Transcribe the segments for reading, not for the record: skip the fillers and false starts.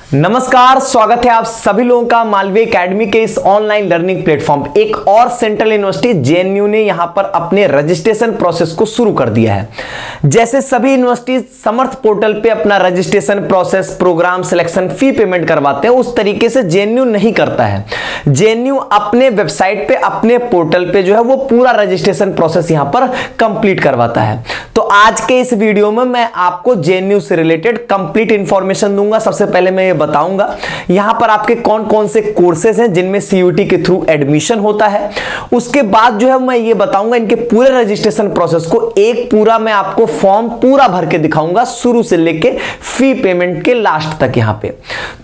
नमस्कार, स्वागत है आप सभी लोगों का मालवीय एकेडमी के इस ऑनलाइन लर्निंग प्लेटफॉर्म। एक और सेंट्रल यूनिवर्सिटी जेएनयू ने यहां पर अपने रजिस्ट्रेशन प्रोसेस को शुरू कर दिया है। जैसे सभी यूनिवर्सिटी समर्थ पोर्टल पे अपना registration process, program selection, fee payment करवाते हैं, उस तरीके से जेएनयू नहीं करता है। जेएनयू अपने वेबसाइट पे, अपने पोर्टल पे जो है वो पूरा रजिस्ट्रेशन प्रोसेस यहां पर कंप्लीट करवाता है। तो आज के इस वीडियो में मैं आपको जेएनयू से रिलेटेड कंप्लीट इंफॉर्मेशन दूंगा। सबसे पहले मैं ये बताऊंगा यहां पर आपके कौन कौन से कोर्सेज हैं जिनमें सीयूटी के थ्रू एडमिशन होता है। उसके बाद जो है मैं ये बताऊंगा इनके पूरे रजिस्ट्रेशन प्रोसेस को, एक पूरा मैं आपको फॉर्म पूरा भर के दिखाऊंगा शुरू से लेके फी पेमेंट के लास्ट तक। यहां पे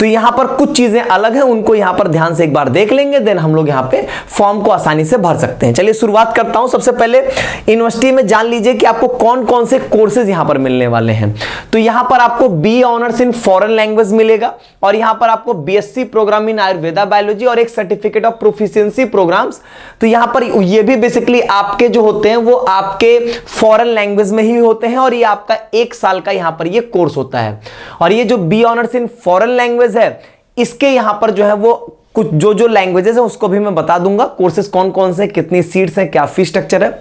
तो यहां पर कुछ चीजें अलग हैं, उनको यहां पर ध्यान से एक बार देख लेंगे, देन हम लोग यहां पे फॉर्म को आसानी से भर सकते हैं। चलिए शुरुआत करता हूं। सबसे पहले यूनिवर्सिटी में जान लीजिए कि आपको कौन कौन से कोर्सेज यहां पर मिलने वाले हैं। तो यहां पर आपको BA honours in foreign language मिलेगा, और यहां पर आपको बीएससी प्रोग्राम इन आयुर्वेदा बायोलॉजी और एक सर्टिफिकेट ऑफ प्रोफिशिएंसी प्रोग्राम्स। तो यहां पर ये भी बेसिकली आपके जो होते हैं वो आपके फॉरेन लैंग्वेज में ही होते हैं, और ये आपका 1 साल का यहां पर ये कोर्स होता है। और ये जो B honours in foreign language है, इसके यहां पर जो है वो कुछ जो लैंग्वेजेस है उसको भी मैं बता दूंगा, कोर्सेज कौन कौन से, कितनी सीट्स हैं, क्या फी स्ट्रक्चर है।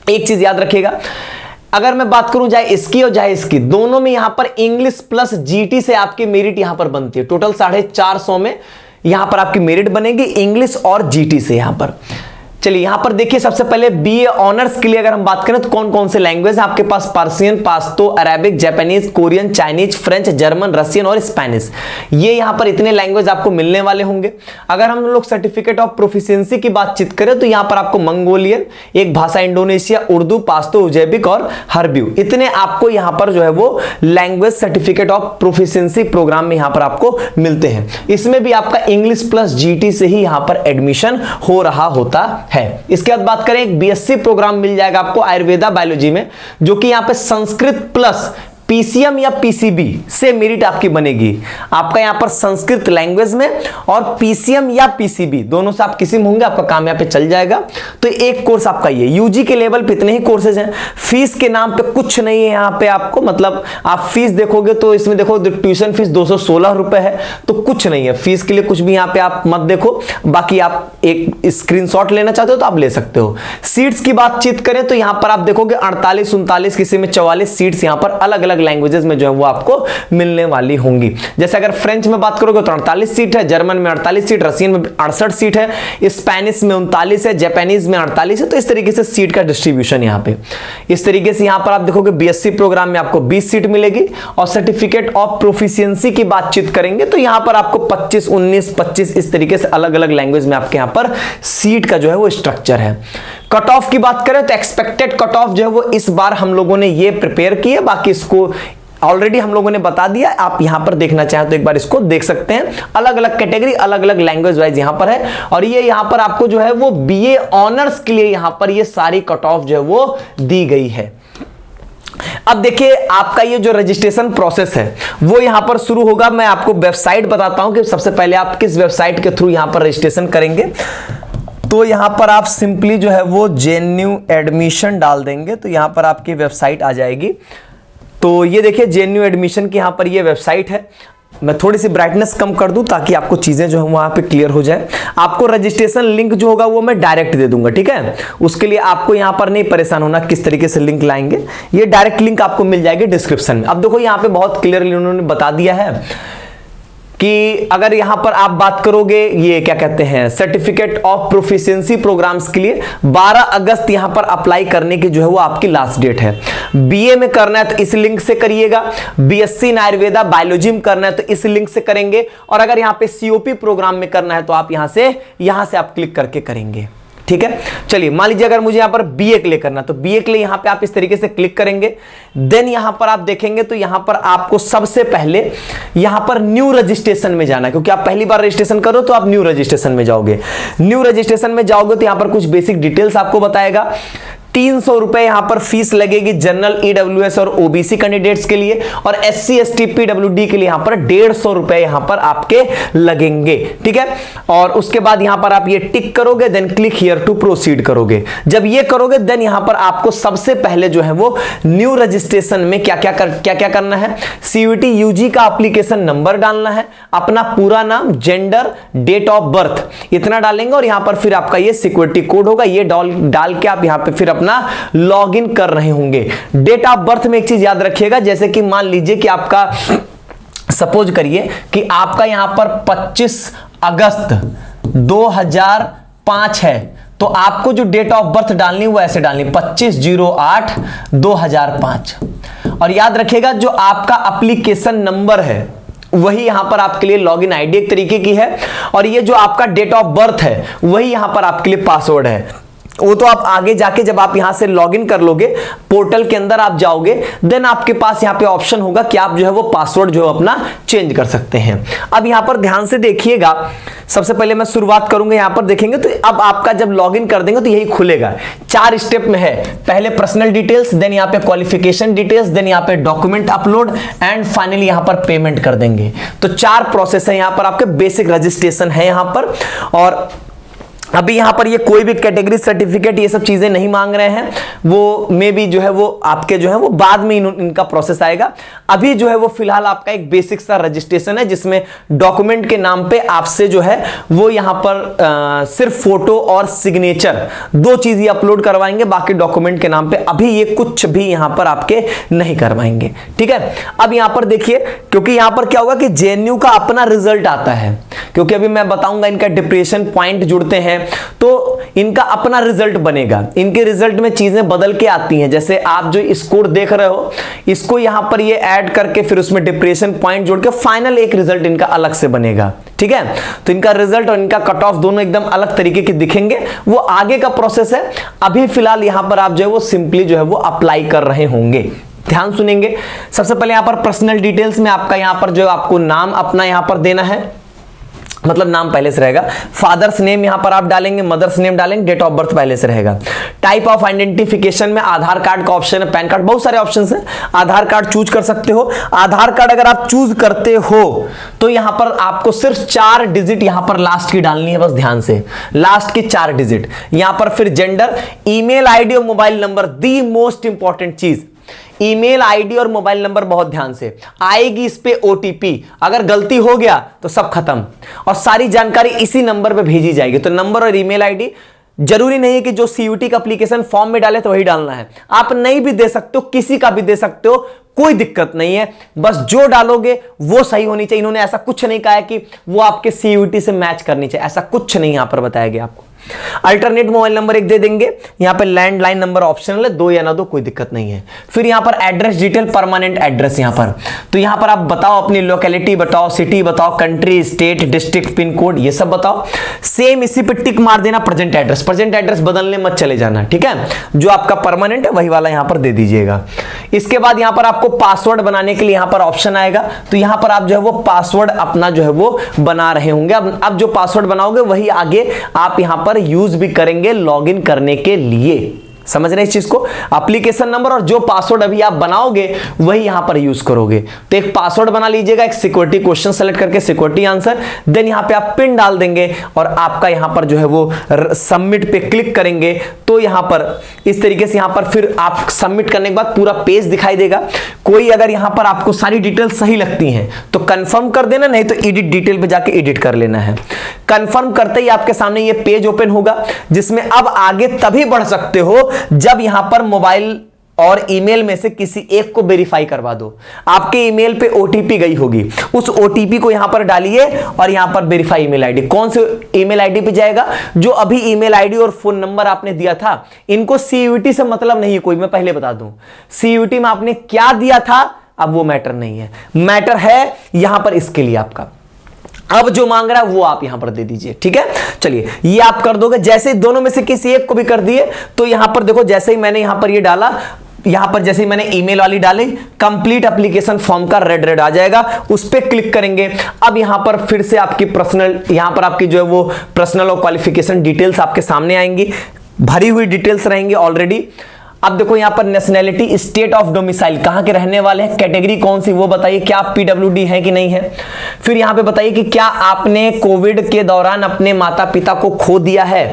एक चीज याद रखिएगा, अगर मैं बात करूं चाहे इसकी और चाहे इसकी, दोनों में यहां पर इंग्लिश प्लस जीटी से आपकी मेरिट यहां पर बनती है। टोटल 450 में यहां पर आपकी मेरिट बनेगी इंग्लिश और जीटी से यहां पर। चलिए यहां पर देखिए, सबसे पहले बीए ऑनर्स के लिए अगर हम बात करें तो कौन कौन से लैंग्वेज है आपके पास, Persian, Pashto, Arabic, Japanese, Korean, Chinese, French, German, Russian और स्पेनिश। ये यहां पर इतने लैंग्वेज आपको मिलने वाले होंगे। अगर हम लोग सर्टिफिकेट ऑफ प्रोफिशिएंसी की बातचीत करें तो यहां पर आपको मंगोलियन, एक भाषा इंडोनेशिया, उर्दू, पाश्तो, उज़्बेक और हर्ब्यू, इतने आपको यहां पर जो है वो language certificate of proficiency program में यहां पर आपको मिलते हैं। इसमें भी आपका इंग्लिश प्लस जीटी से ही यहां पर एडमिशन हो रहा होता है। इसके बाद बात करें, एक बीएससी प्रोग्राम मिल जाएगा आपको आयुर्वेदा बायोलॉजी में, जो कि यहां पे संस्कृत प्लस पीसीएम या पीसीबी से मेरिट आपकी बनेगी। आपका यहां पर संस्कृत लैंग्वेज में और पीसीएम या पीसीबी दोनों से आप किसी में होंगे, आपका काम यहां पे चल जाएगा। तो एक कोर्स आपका ये यूजी के लेवल पे इतने ही कोर्सेज हैं। फीस के नाम पे कुछ नहीं है यहां पे आपको, मतलब आप फीस देखोगे तो इसमें देखो ट्यूशन फीस 216 रुपए है, तो कुछ नहीं है फीस के लिए, कुछ भी यहां पे आप मत देखो। बाकी आप एक स्क्रीनशॉट लेना चाहते हो तो आप ले सकते हो। सीट्स की बातचीत करें तो यहां पर आप देखोगे 48, 39, किसी में 44 सीट्स यहां पर अलग अलग लैंग्वेजेस में जो है वो आपको मिलने वाली होंगी। जैसे अगर फ्रेंच में बात करोगे तो 48 सीट है, जर्मन में 48 सीट, रशियन में 68 सीट है, स्पेनिश में 39 है, जापानीज में 48 है। तो इस तरीके से सीट का डिस्ट्रीब्यूशन यहां पे इस तरीके से यहां पर आप देखोगे बीएससी प्रोग्राम में आपको 20 सीट मिलेगी। और सर्टिफिकेट ऑफ प्रोफिशिएंसी की बातचीत करेंगे तो यहां पर आपको 25, 19, 25 इस तरीके से अलग अलग लैंग्वेज में आपके यहां पर सीट का जो है वो स्ट्रक्चर है। कट ऑफ की बात करें तो एक्सपेक्टेड कट ऑफ जो है वो इस बार हम लोगों ने ये प्रिपेयर की है, बाकी इसको ऑलरेडी हम लोगों ने बता दिया। आप यहां पर देखना चाहें तो एक बार इसको देख सकते हैं। अलग अलग कैटेगरी, अलग अलग लैंग्वेज वाइज यहां पर है। और ये यहां पर आपको जो है वो बीए ऑनर्स के लिए यहां पर ये सारी कट ऑफ जो है वो दी गई है। अब देखिए आपका ये जो रजिस्ट्रेशन प्रोसेस है वो यहां पर शुरू होगा। मैं आपको वेबसाइट बताता हूं कि सबसे पहले आप किस वेबसाइट के थ्रू यहां पर रजिस्ट्रेशन करेंगे। तो यहां पर आप सिंपली जो है वो जेएनयू एडमिशन डाल देंगे तो यहां पर आपकी वेबसाइट आ जाएगी। तो ये देखिए जेएनयू एडमिशन की यहां पर ये वेबसाइट है। मैं थोड़ी सी ब्राइटनेस कम कर दूं ताकि आपको चीजें जो है वहां पे क्लियर हो जाए। आपको रजिस्ट्रेशन लिंक जो होगा वो मैं डायरेक्ट दे दूंगा, ठीक है। उसके लिए आपको यहां पर नहीं परेशान होना किस तरीके से लिंक लाएंगे, ये डायरेक्ट लिंक आपको मिल जाएगी डिस्क्रिप्शन में। अब देखो यहां पे बहुत क्लियरली उन्होंने बता दिया है कि अगर यहां पर आप बात करोगे ये क्या कहते हैं सर्टिफिकेट ऑफ प्रोफिशिएंसी प्रोग्राम्स के लिए 12 अगस्त यहां पर अप्लाई करने की जो है वो आपकी लास्ट डेट है। बीए में करना है तो इस लिंक से करिएगा, बीएससी इन आयुर्वेदा बायोलॉजी में करना है तो इस लिंक से करेंगे, और अगर यहां पे सीओपी प्रोग्राम में करना है तो आप यहां से आप क्लिक करके करेंगे, ठीक है। चलिए मान लीजिए अगर मुझे यहां पर बीए के लिए करना तो बीए के लिए यहां पे आप इस तरीके से क्लिक करेंगे। देन यहां पर आप देखेंगे तो यहां पर आपको सबसे पहले यहां पर न्यू रजिस्ट्रेशन में जाना है, क्योंकि आप पहली बार रजिस्ट्रेशन करो तो आप न्यू रजिस्ट्रेशन में जाओगे। न्यू रजिस्ट्रेशन में जाओगे तो यहां पर कुछ बेसिक डिटेल्स आपको बताएगा 300 रुपए यहां पर फीस लगेगी जनरल, ईडब्ल्यूएस और ओबीसी कैंडिडेट्स के लिए, और एससी एसटी पीडब्ल्यूडी के लिए यहां पर 150 रुपए यहां पर आपके लगेंगे। ठीक है, और उसके बाद यहां पर आप ये टिक करोगे, then click here to proceed करोगे। जब ये करोगे देन यहां पर आपको सबसे पहले जो है वो न्यू रजिस्ट्रेशन में क्या क्या करना है, सीयूईटी यूजी का एप्लीकेशन नंबर डालना है, अपना पूरा नाम, जेंडर, डेट ऑफ बर्थ इतना डालेंगे, और यहां पर फिर आपका ये सिक्योरिटी कोड होगा, ये डाल के आप यहां पे फिर अपना लॉगिन कर रहे होंगे। डेट ऑफ बर्थ में एक चीज याद रखिएगा, जैसे कि मान लीजिए कि आपका, सपोज करिए कि आपका यहां पर 25 अगस्त 2005 है, तो आपको जो डेट ऑफ बर्थ डालनी है वो ऐसे डालनी, 25/08/2005। और याद रखिएगा जो आपका एप्लीकेशन नंबर है वही यहां पर आपके लिए लॉगिन आईडी एक तरीके की है, और ये जो आपका डेट ऑफ बर्थ है वही यहां पर आपके लिए पासवर्ड है। वो तो आप आगे जाके जब आप यहां से लॉगिन कर लोगे, पोर्टल के अंदर आप जाओगे, देन आपके पास यहां पे ऑप्शन होगा कि आप जो है वो पासवर्ड जो है अपना चेंज कर सकते हैं। अब यहां पर ध्यान से देखिएगा, सबसे पहले मैं शुरुआत करूंगा, यहां पर देखेंगे तो अब आपका जब लॉगिन कर देंगे तो यही खुलेगा। 4 स्टेप में है, पहले पर्सनल डिटेल्स, देन यहां पे क्वालिफिकेशन डिटेल्स, देन यहां पे डॉक्यूमेंट अपलोड, एंड फाइनली यहां पर पेमेंट कर देंगे। तो 4 प्रोसेस है यहां पर, आपके बेसिक रजिस्ट्रेशन है यहां पर। और अभी यहां पर ये कोई भी कैटेगरी सर्टिफिकेट ये सब चीजें नहीं मांग रहे हैं, वो मे भी जो है वो आपके जो है वो बाद में इनका प्रोसेस आएगा। अभी जो है वो फिलहाल आपका एक बेसिक सा रजिस्ट्रेशन है, जिसमें डॉक्यूमेंट के नाम पे आपसे जो है वो यहां पर सिर्फ फोटो और सिग्नेचर 2 चीज ही अपलोड करवाएंगे, बाकी डॉक्यूमेंट के नाम पे अभी ये कुछ भी यहां पर आपके नहीं करवाएंगे। ठीक है, अब यहां पर देखिए, क्योंकि यहां पर क्या होगा कि जेएनयू का अपना रिजल्ट आता है, क्योंकि अभी मैं बताऊंगा इनका डिप्रेशन पॉइंट जुड़ते हैं तो इनका अपना रिजल्ट बनेगा। इनके रिजल्ट में चीजें बदल के आती हैं, जैसे आप जो स्कोर देख रहे हो इसको यहां पर ये ऐड करके फिर उसमें डिप्रेशन पॉइंट जोड़ के फाइनल एक रिजल्ट इनका अलग से बनेगा। ठीक है, तो इनका रिजल्ट और इनका कट ऑफ दोनों एकदम अलग तरीके के दिखेंगे, वो आगे का प्रोसेस है। अभी फिलहाल यहां पर आप जो है वो सिंपली जो है वो अप्लाई कर रहे होंगे। ध्यान सुनेंगे, सबसे पहले यहां पर पर्सनल डिटेल्स में आपका यहां पर जो आपको नाम अपना यहां पर देना है, मतलब नाम पहले से रहेगा, फादर्स नेम यहां पर आप डालेंगे, मदर्स नेम डालेंगे, डेट ऑफ बर्थ पहले से रहेगा। टाइप ऑफ आइडेंटिफिकेशन में आधार कार्ड का ऑप्शन है, पैन कार्ड, बहुत सारे ऑप्शंस हैं, आधार कार्ड चूज कर सकते हो। आधार कार्ड अगर आप चूज करते हो तो यहां पर आपको सिर्फ 4 डिजिट यहां पर लास्ट की डालनी है, बस ध्यान से लास्ट की 4 डिजिट यहां पर। फिर जेंडर, ईमेल आईडी और mobile number, the most important चीज, ईमेल आईडी और मोबाइल नंबर बहुत ध्यान से आएगी इस पे ओटीपी, अगर गलती हो गया तो सब खत्म, और सारी जानकारी इसी नंबर पे भेजी जाएगी। तो नंबर और ईमेल आईडी जरूरी नहीं है कि जो सीयूटी का एप्लीकेशन फॉर्म में डाले तो वही डालना है, आप नहीं भी दे सकते हो, किसी का भी दे सकते हो, कोई दिक्कत नहीं है, बस जो डालोगे वो सही होनी चाहिए। इन्होंने ऐसा कुछ नहीं कहा है कि वो आपके सीयूटी से मैच करनी चाहिए, ऐसा कुछ नहीं यहां पर बताया गया आपको। अल्टरनेट मोबाइल नंबर एक दे देंगे, यहां पे लैंडलाइन नंबर ऑप्शनल है, 2 या ना 2 कोई दिक्कत नहीं है। फिर यहां पर एड्रेस डिटेल, परमानेंट एड्रेस यहां पर, तो यहां पर आप बताओ अपनी लोकेलिटी बताओ, सिटी बताओ, country, state, district, pin code ये सब बताओ। सेम इसी पे टिक मार देना प्रेजेंट एड्रेस, प्रेजेंट एड्रेस बदलने मत चले जाना। ठीक है, जो आपका परमानेंट है वही वाला यहां पर दे दीजिएगा। इसके बाद यहां पर आपको पासवर्ड बनाने के लिए यहां पर ऑप्शन आएगा, तो यहां पर आप जो है वो पासवर्ड अपना जो है वो बना रहे होंगे। अब जो पासवर्ड बनाओगे वही आगे आप यहां पर यूज भी करेंगे लॉगिन करने के लिए। समझ रहे हैं इस चीज को, एप्लीकेशन नंबर और जो पासवर्ड अभी आप बनाओगे वही यहां पर यूज करोगे। तो एक पासवर्ड बना लीजिएगा, एक सिक्योरिटी क्वेश्चन सेलेक्ट करके सिक्योरिटी आंसर, देन यहां पे आप पिन डाल देंगे और आपका यहां पर जो है वो सबमिट पे क्लिक करेंगे तो यहां पर इस तरीके से यहां पर फिर आप सबमिट करने के बाद पूरा पेज दिखाई देगा। कोई अगर यहां पर आपको सारी डिटेल सही लगती हैं तो कंफर्म कर देना, नहीं तो एडिट डिटेल पे जाके एडिट कर लेना है। कंफर्म करते ही आपके सामने ये पेज ओपन होगा, जिसमें अब आगे तभी बढ़ सकते हो जब यहां पर मोबाइल और ईमेल में से किसी एक को वेरीफाई करवा दो। आपके ईमेल पे ओटीपी गई होगी, उस ओटीपी को यहां पर डालिए और यहां पर वेरीफाई ईमेल आईडी। कौन से ईमेल आईडी पे जाएगा? जो अभी ईमेल आईडी और फोन नंबर आपने दिया था। इनको सीयूटी से मतलब नहीं है कोई, मैं पहले बता दूं। सीयूटी में आपने क्या दिया था अब वो मैटर नहीं है, मैटर है यहां पर इसके लिए आपका अब जो मांग रहा है वो आप यहां पर दे दीजिए। ठीक है, चलिए ये आप कर दोगे। जैसे दोनों में से किसी एक को भी कर दिए तो यहां पर देखो, जैसे ही मैंने यहां पर ये डाला, यहां पर जैसे ही मैंने ईमेल वाली डाली, कंप्लीट एप्लीकेशन फॉर्म का रेड आ जाएगा, उस पर क्लिक करेंगे। अब यहां पर फिर से आपकी पर्सनल, यहां पर आपकी जो है वो पर्सनल और क्वालिफिकेशन डिटेल्स आपके सामने आएंगी, भरी हुई डिटेल्स रहेंगी ऑलरेडी। अब देखो यहां पर नेशनैलिटी, स्टेट ऑफ डोमिसाइल, कहां के रहने वाले हैं, कैटेगरी कौन सी वो बताइए, क्या आप पीडब्ल्यूडी है कि नहीं है। फिर यहां पे बताइए कि क्या आपने कोविड के दौरान अपने माता पिता को खो दिया है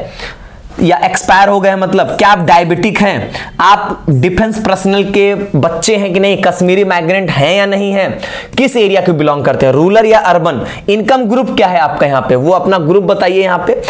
या एक्सपायर हो गए, मतलब क्या आप डायबिटिक हैं, आप डिफेंस पर्सनल के बच्चे हैं कि नहीं, कश्मीरी माइग्रेंट हैं या नहीं है, किस एरिया को बिलोंग करते हैं, रूरल या अर्बन, इनकम ग्रुप क्या है आपका, यहां पे वो अपना ग्रुप बताइए। यहां पे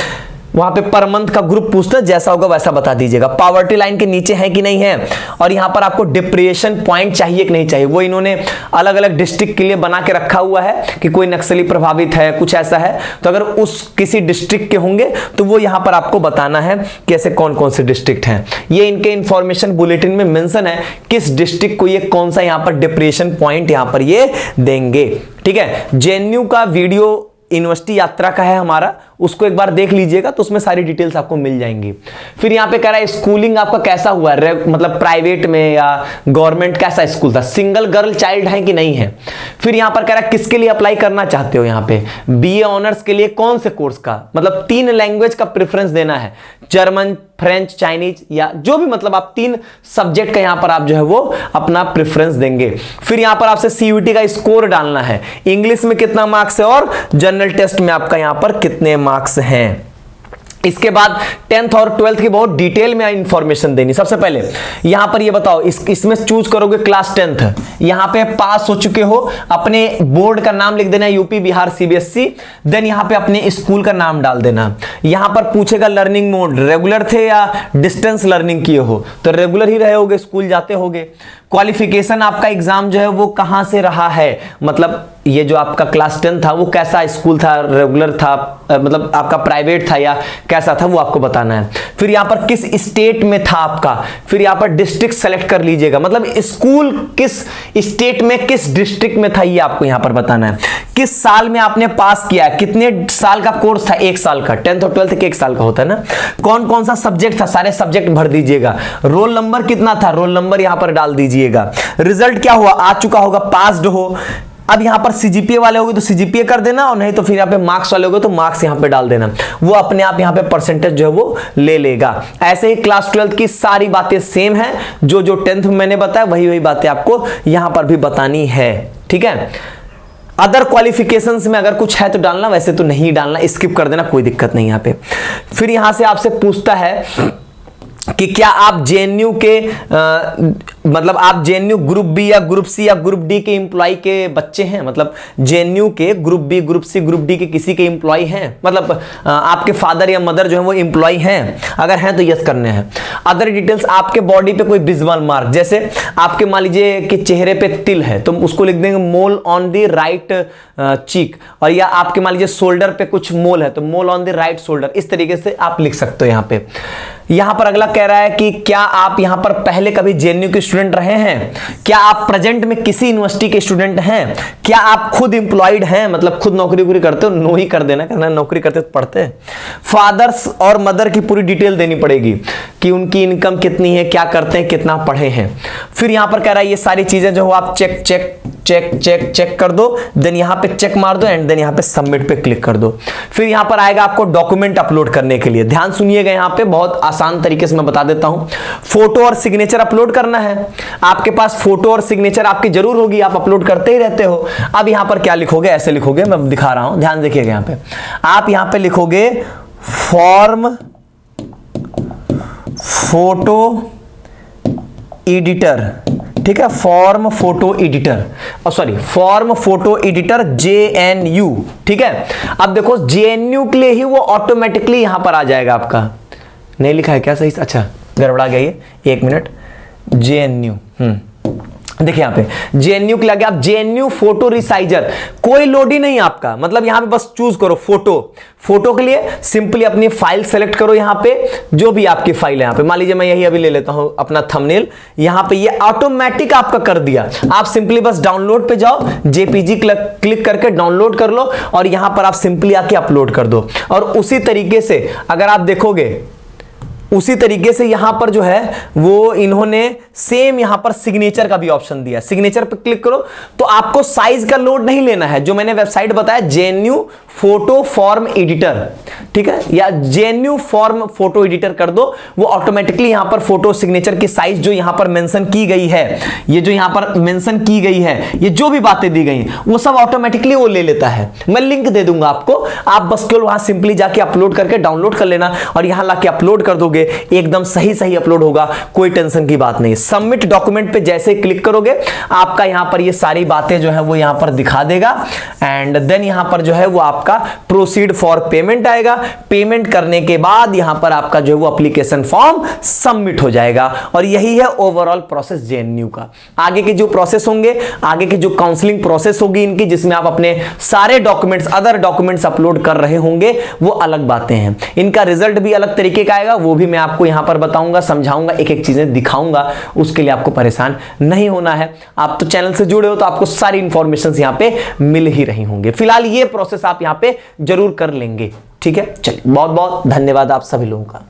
वहां पे पर मंथ का ग्रुप पूछते हैं, जैसा होगा वैसा बता दीजिएगा। पॉवर्टी लाइन के नीचे है कि नहीं है, और यहां पर आपको डिप्रेशन पॉइंट चाहिए कि नहीं चाहिए, वो इन्होंने अलग अलग डिस्ट्रिक्ट के लिए बना के रखा हुआ है कि कोई नक्सली प्रभावित है, कुछ ऐसा है, तो अगर उस किसी डिस्ट्रिक्ट के होंगे तो वो यहां पर आपको बताना है कि ऐसे कौन कौन से डिस्ट्रिक्ट हैं। ये इनके इंफॉर्मेशन बुलेटिन में मेंशन है किस डिस्ट्रिक्ट को ये कौन सा यहां पर डिप्रेशन पॉइंट यहां पर ये देंगे। ठीक है, जेएनयू का वीडियो यूनिवर्सिटी यात्रा का है हमारा, उसको एक बार देख लीजिएगा तो उसमें सारी डिटेल्स आपको मिल जाएंगी। फिर यहां पे कह रहा है स्कूलिंग आपका कैसा हुआ, मतलब प्राइवेट में या गवर्नमेंट, कैसा स्कूल था, सिंगल गर्ल चाइल्ड है कि नहीं है। फिर यहां पर कह रहा है किसके लिए अप्लाई करना चाहते हो, यहां पे बीए ऑनर्स के लिए कौन से कोर्स का, मतलब 3 लैंग्वेज का प्रेफरेंस देना है, जर्मन, फ्रेंच, चाइनीज या जो भी, मतलब आप 3 सब्जेक्ट का यहां पर आप जो है वो अपना प्रेफरेंस देंगे। फिर यहां पर आपसे सीयूटी का स्कोर डालना है, इंग्लिश में कितना मार्क्स है और जनरल टेस्ट में आपका यहां पर कितने मार्क्स हैं। इसके बाद 10th और 12th की बहुत डिटेल में इंफॉर्मेशन देनी। सबसे पहले यहां पर ये बताओ, इसमें चूज करोगे क्लास 10th, यहां पे पास हो चुके हो, अपने बोर्ड का नाम लिख देना, यूपी, बिहार, सीबीएसई, देन यहां पे अपने स्कूल का नाम डाल देना। यहां पर पूछेगा लर्निंग मोड, रेगुलर थे या डिस्टेंस लर्निंग किए हो, तो रेगुलर ही रहे होगे, स्कूल जाते होगे। क्वालिफिकेशन आपका एग्जाम जो है वो कहां से रहा है, मतलब ये जो आपका क्लास 10 था वो कैसा स्कूल था, रेगुलर था, मतलब आपका प्राइवेट था या कैसा था, वो आपको बताना है। फिर यहां पर किस स्टेट में था आपका, फिर यहां पर डिस्ट्रिक्ट सेलेक्ट कर लीजिएगा, मतलब स्कूल किस स्टेट में किस डिस्ट्रिक्ट में था ये आपको यहां पर बताना है। किस साल में आपने पास किया है, कितने साल का कोर्स था, 1 साल का, 10th और 12th के 1 साल का होता है ना। कौन कौन सा सब्जेक्ट था, सारे सब्जेक्ट भर दीजिएगा। रोल नंबर कितना था, रोल नंबर यहां पर डाल दीजिएगा। रिजल्ट क्या हुआ, आ चुका होगा, पास्ड हो। अब यहां पर सीजीपीए वाले होगे तो सीजीपीए कर देना, और नहीं तो फिर यहां पे मार्क्स वाले होगे तो मार्क्स यहां पे डाल देना, वो अपने आप यहां पे परसेंटेज जो है वो ले लेगा। ऐसे ही क्लास 12th की सारी बातें सेम है, जो 10th में मैंने बताया वही बातें आपको यहां पर भी बतानी है। ठीक है, अदर क्वालिफिकेशंस में अगर कुछ है तो डालना, वैसे तो नहीं डालना, स्किप कर देना, कोई दिक्कत नहीं यहां पे। फिर यहां से आपसे पूछता है कि क्या आप जेएनयू के मतलब आप जेएनयू ग्रुप बी या ग्रुप सी या ग्रुप डी के एम्प्लॉय के बच्चे हैं, मतलब जेएनयू के group B, group C, group D के किसी के एम्प्लॉय हैं, मतलब आपके फादर या मदर जो है वो एम्प्लॉय हैं, अगर हैं तो यस करने हैं। अदर डिटेल्स, आपके बॉडी पे कोई विजुअल मार्क, जैसे आपके मान लीजिए कि चेहरे पे तिल है तो उसको लिख देंगे मोल ऑन द राइट चीक, और या आपके मान लीजिए शोल्डर पे कुछ मोल है तो मोल ऑन द राइट शोल्डर, इस तरीके से आप लिख सकते हो यहां पे। यहां पर अगला कह रहा है कि क्या आप यहां पर पहले कभी जेएनयू के स्टूडेंट रहे हैं, क्या आप प्रेजेंट में किसी यूनिवर्सिटी के स्टूडेंट हैं, क्या आप खुद एम्प्लॉयड हैं, मतलब खुद नौकरी करते हो, नो ही कर देना, करना नौकरी करते तो पढ़ते हैं। फादर्स और मदर की पूरी डिटेल देनी पड़ेगी कि उनकी इनकम कितनी है, क्या करते हैं, कितना पढ़े हैं। फिर यहां पर कह रहा है ये सारी चीजें जो आप check check check check check कर दो, देन यहां पे चेक मार दो एंड देन यहां पे सबमिट पे क्लिक कर दो। फिर यहां पर आएगा आपको डॉक्यूमेंट अपलोड करने के लिए, ध्यान सुनिएगा, यहां पे बहुत आसान तरीके से मैं बता देता हूं। फोटो और सिग्नेचर अपलोड करना है, आपके पास फोटो और सिग्नेचर आपकी जरूर होगी, आप अपलोड करते ही रहते हो। अब यहां पर क्या लिखोगे, ऐसे लिखोगे, मैं दिखा रहा हूं, ध्यान देखिएगा। यहां पे आप यहां पे लिखोगे फॉर्म फोटो एडिटर, ठीक है, form photo editor, sorry form photo editor JNU. ठीक है, अब देखो जेएनयू के लिए ही वो ऑटोमेटिकली यहां पर आ जाएगा। आपका नहीं लिखा है क्या सही, अच्छा गड़बड़ा गया ये, 1 मिनट, जेएनयू, देखिए यहां पे जेएनयू के लगे, आप जेएनयू फोटो रिसाइजर, कोई लोड ही नहीं आपका, मतलब यहां पे बस चूज करो फोटो। फोटो के लिए सिंपली अपनी फाइल सेलेक्ट करो, यहां पे जो भी आपकी फाइल है, यहां पे मान लीजिए मैं यही अभी ले लेता हूं अपना थंबनेल, यहां पे ये ऑटोमेटिक आपका कर दिया। आप सिंपली बस डाउनलोड पे जाओ, जेपीजी क्लिक करके डाउनलोड कर लो और यहां पर आप सिंपली आके अपलोड कर दो। और उसी तरीके से अगर आप देखोगे उसी तरीके से यहां पर जो है वो इन्होंने सेम यहां पर सिग्नेचर का भी ऑप्शन दिया। सिग्नेचर पर क्लिक करो तो आपको साइज का लोड नहीं लेना है, जो मैंने वेबसाइट बताया जेएनयू फोटो फॉर्म एडिटर, ठीक है, या जेएनयू फॉर्म फोटो एडिटर कर दो, वो ऑटोमेटिकली यहां पर फोटो सिग्नेचर की साइज जो यहां पर मेंशन की गई है, ये जो यहां पर मेंशन की गई है, ये जो भी बातें दी गई वो सब ऑटोमेटिकली वो ले लेता है। मैं लिंक दे दूंगा आपको, आप बस केवल वहां सिंपली जाके अपलोड करके डाउनलोड कर लेना और यहां लाके अपलोड कर दोगे, एकदम सही सही अपलोड होगा, कोई टेंशन की बात नहीं। सबमिट डॉक्यूमेंट पे जैसे क्लिक करोगे आपका यहां पर ये सारी बातें जो है वो यहां पर दिखा देगा एंड देन यहां पर जो है वो आपका प्रोसीड फॉर पेमेंट आएगा। पेमेंट करने के बाद यहां पर आपका जो है वो एप्लीकेशन फॉर्म सबमिट हो जाएगा और यही है ओवरऑल प्रोसेस जेएनयू का। आगे के जो प्रोसेस होंगे, आगे की जो काउंसलिंग प्रोसेस होगी इनकी, जिसमें आप अपने सारे डॉक्यूमेंट्स, अदर डॉक्यूमेंट्स अपलोड कर रहे होंगे, वो अलग बातें हैं। इनका रिजल्ट भी अलग तरीके का आएगा, वो भी मैं आपको यहां पर बताऊंगा, समझाऊंगा, एक एक चीजें दिखाऊंगा, उसके लिए आपको परेशान नहीं होना है। आप तो चैनल से जुड़े हो तो आपको सारी इंफॉर्मेशन यहां पे मिल ही रही होंगे। फिलहाल ये प्रोसेस आप यहां पे जरूर कर लेंगे, ठीक है। चलिए, बहुत बहुत धन्यवाद आप सभी लोगों का।